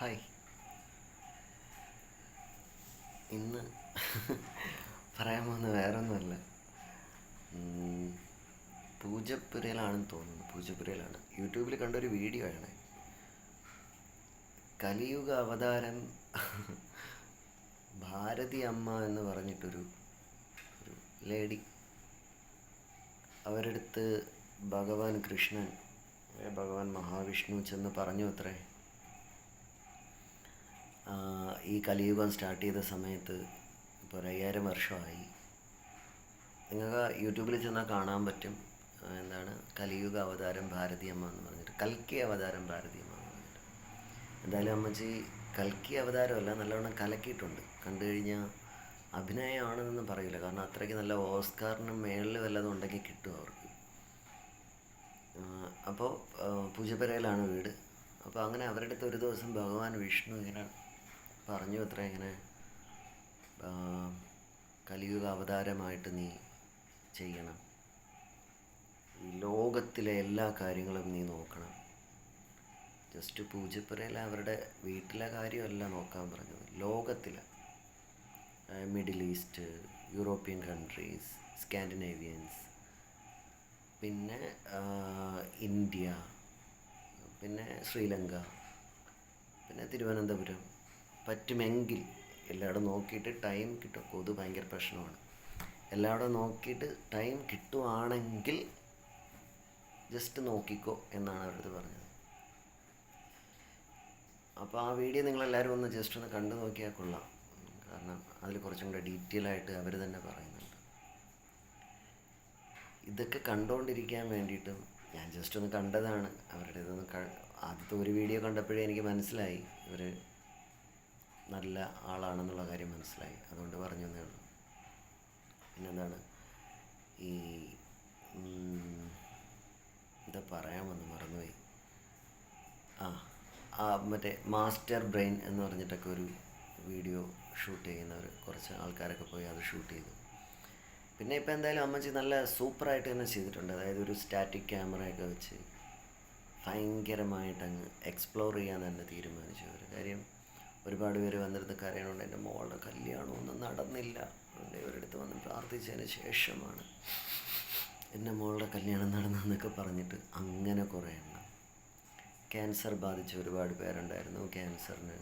Hi. ഇന്ന് പറയാൻ പോകുന്നത് വേറൊന്നുമല്ല. പൂജപ്പുരയിലാണെന്ന് തോന്നുന്നു. പൂജപ്പുരയിലാണ്. യൂട്യൂബിൽ കണ്ടൊരു വീഡിയോ ആണ്. കലിയുഗ അവതാരം ഭാരതി അമ്മ എന്ന് പറഞ്ഞിട്ടൊരു ലേഡി. അവരെടുത്ത് ഭഗവാൻ കൃഷ്ണൻ, ഭഗവാൻ മഹാവിഷ്ണു ചെന്ന് പറഞ്ഞു അത്രേ, ഈ കലിയുഗം സ്റ്റാർട്ട് ചെയ്ത സമയത്ത് ഇപ്പോൾ 5000 വർഷമായി. നിങ്ങൾക്ക് യൂട്യൂബിൽ ചെന്നാൽ കാണാൻ പറ്റും. എന്താണ് കലിയുഗ അവതാരം ഭാരതി അമ്മ എന്ന് പറഞ്ഞിട്ട്, കൽക്കി അവതാരം ഭാരതി അമ്മ എന്ന് പറഞ്ഞിട്ട്. എന്തായാലും അമ്മച്ചി കൽക്കി അവതാരമല്ല, നല്ലവണ്ണം കലക്കിയിട്ടുണ്ട്. കണ്ടു കഴിഞ്ഞാൽ അഭിനയമാണെന്നൊന്നും പറയില്ല, കാരണം അത്രയ്ക്ക് നല്ല ഓസ്കാറിനും മേളിൽ വല്ലതും ഉണ്ടെങ്കിൽ കിട്ടും അവർക്ക്. അപ്പോൾ പൂജപ്പുരയിലാണ് വീട്. അപ്പോൾ അങ്ങനെ അവരുടെ അടുത്ത് ഒരു ദിവസം ഭഗവാൻ വിഷ്ണു ഇങ്ങനെ പറഞ്ഞു അത്ര, ഇങ്ങനെ കലിയുഗ അവതാരമായിട്ട് നീ ചെയ്യണം, ഈ ലോകത്തിലെ എല്ലാ കാര്യങ്ങളും നീ നോക്കണം. ജസ്റ്റ് പൂജപ്പുരയിലെ അവരുടെ വീട്ടിലെ കാര്യമല്ല നോക്കാൻ പറഞ്ഞത്, ലോകത്തിലെ മിഡിൽ ഈസ്റ്റ്, യൂറോപ്യൻ കൺട്രീസ്, സ്കാൻഡിനേവിയൻസ്, പിന്നെ ഇന്ത്യ, പിന്നെ ശ്രീലങ്ക, പിന്നെ തിരുവനന്തപുരം, പറ്റുമെങ്കിൽ എല്ലായിടും നോക്കിയിട്ട് ടൈം കിട്ടും. കൊതു ഭയങ്കര പ്രശ്നമാണ്. എല്ലായിടും നോക്കിയിട്ട് ടൈം കിട്ടുവാണെങ്കിൽ ജസ്റ്റ് നോക്കിക്കോ എന്നാണ് അവരടുത്ത് പറഞ്ഞത്. അപ്പോൾ ആ വീഡിയോ നിങ്ങളെല്ലാവരും ഒന്ന് ജസ്റ്റ് ഒന്ന് കണ്ടു നോക്കിയാൽ കൊള്ളാം. കാരണം അതിൽ കുറച്ചും കൂടെ ഡീറ്റെയിൽ ആയിട്ട് അവർ തന്നെ പറയുന്നുണ്ട്. ഇതൊക്കെ കണ്ടുകൊണ്ടിരിക്കാൻ വേണ്ടിയിട്ടും ഞാൻ ജസ്റ്റ് ഒന്ന് കണ്ടതാണ്. അവരുടെ ഇതൊന്ന് ആദ്യത്തെ ഒരു വീഡിയോ കണ്ടപ്പോഴേ എനിക്ക് മനസ്സിലായി ഇവർ നല്ല ആളാണെന്നുള്ള കാര്യം മനസ്സിലായി. അതുകൊണ്ട് പറഞ്ഞു എന്നേ ഉള്ളൂ. പിന്നെന്താണ്, ഈ എന്താ പറയാമെന്ന് മറന്നുപോയി. മറ്റേ മാസ്റ്റർ ബ്രെയിൻ എന്ന് പറഞ്ഞിട്ടൊക്കെ ഒരു വീഡിയോ ഷൂട്ട് ചെയ്യുന്നവർ കുറച്ച് ആൾക്കാരൊക്കെ പോയി അത് ഷൂട്ട് ചെയ്തു. പിന്നെ ഇപ്പോൾ എന്തായാലും അമ്മച്ചി നല്ല സൂപ്പറായിട്ട് തന്നെ ചെയ്തിട്ടുണ്ട്. അതായത് ഒരു സ്റ്റാറ്റിക് ക്യാമറയൊക്കെ വെച്ച് ഭയങ്കരമായിട്ടങ്ങ് എക്സ്പ്ലോർ ചെയ്യാൻ തന്നെ തീരുമാനിച്ചു. ഒരു കാര്യം, ഒരുപാട് പേര് വന്നിരുന്ന് കരയണുണ്ട്, എൻ്റെ മോളുടെ കല്യാണമൊന്നും നടന്നില്ല, അതുകൊണ്ട് ഇവരെടുത്ത് വന്ന് പ്രാർത്ഥിച്ചതിന് ശേഷമാണ് എൻ്റെ മോളുടെ കല്യാണം നടന്നതെന്നൊക്കെ പറഞ്ഞിട്ട് അങ്ങനെ കുറേ എണ്ണം. ക്യാൻസർ ബാധിച്ച ഒരുപാട് പേരുണ്ടായിരുന്നു. ക്യാൻസറിന്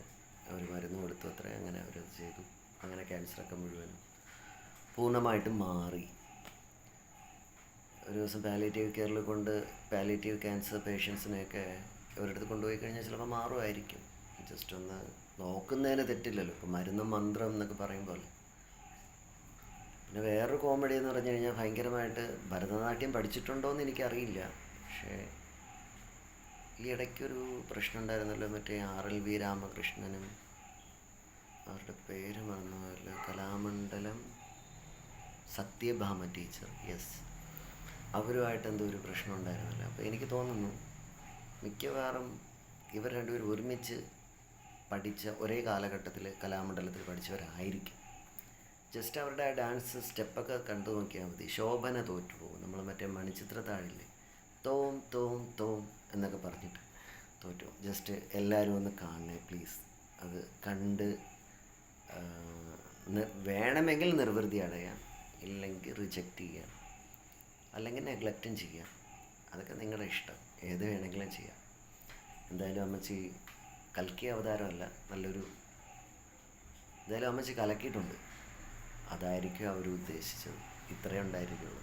അവർ മരുന്ന് കൊടുത്തു അത്രേ. അങ്ങനെ അവരത് ചെയ്തു. അങ്ങനെ ക്യാൻസറൊക്കെ മുഴുവനും പൂർണ്ണമായിട്ടും മാറി. ഒരു ദിവസം പാലിയേറ്റീവ് ക്യാൻസർ പേഷ്യൻസിനെയൊക്കെ അവരടുത്ത് കൊണ്ടുപോയി കഴിഞ്ഞാൽ ചിലപ്പോൾ മാറുമായിരിക്കും. ജസ്റ്റ് ഒന്ന് നോക്കുന്നതിന് തെറ്റില്ലല്ലോ. ഇപ്പോൾ മരുന്നും മന്ത്രം എന്നൊക്കെ പറയുമ്പോൾ. പിന്നെ വേറൊരു കോമഡി എന്ന് പറഞ്ഞു കഴിഞ്ഞാൽ, ഭയങ്കരമായിട്ട് ഭരതനാട്യം പഠിച്ചിട്ടുണ്ടോയെന്ന് എനിക്കറിയില്ല, പക്ഷേ ഈ ഇടയ്ക്കൊരു പ്രശ്നം ഉണ്ടായിരുന്നല്ലോ, മറ്റേ RLV രാമകൃഷ്ണനും അവരുടെ പേര് മറന്നുപോയല്ലോ, കലാമണ്ഡലം സത്യഭാമ ടീച്ചർ, യെസ്, അവരുമായിട്ട് എന്തോ ഒരു പ്രശ്നം ഉണ്ടായിരുന്നല്ലോ. അപ്പോൾ എനിക്ക് തോന്നുന്നു മിക്കവാറും ഇവർ രണ്ടുപേരും ഒരുമിച്ച് പഠിച്ച ഒരേ കാലഘട്ടത്തിൽ കലാമണ്ഡലത്തിൽ പഠിച്ചവരായിരിക്കും. ജസ്റ്റ് അവരുടെ ആ ഡാൻസ് സ്റ്റെപ്പൊക്കെ കണ്ടു നോക്കിയാൽ മതി. ശോഭന തോറ്റുപോകും. നമ്മൾ മറ്റേ മണിച്ചിത്രത്താഴില്ലേ, തോം തോം തോം എന്നൊക്കെ പറഞ്ഞിട്ട് തോറ്റുപോകും. ജസ്റ്റ് എല്ലാവരും ഒന്ന് കാണണേ പ്ലീസ്. അത് കണ്ട് വേണമെങ്കിൽ നിർവൃതി അടയാം, ഇല്ലെങ്കിൽ റിജക്റ്റ് ചെയ്യാം, അല്ലെങ്കിൽ നെഗ്ലക്റ്റും ചെയ്യാം. അതൊക്കെ നിങ്ങളുടെ ഇഷ്ടം, ഏത് വേണമെങ്കിലും ചെയ്യാം. എന്തായാലും അമ്മച്ചി കൽക്കി അവതാരമല്ല, എന്തായാലും അമ്മച്ചി കലക്കിയിട്ടുണ്ട്. അതായിരിക്കും അവർ ഉദ്ദേശിച്ചത്. ഇത്രയേ ഉണ്ടായിരിക്കുള്ളൂ.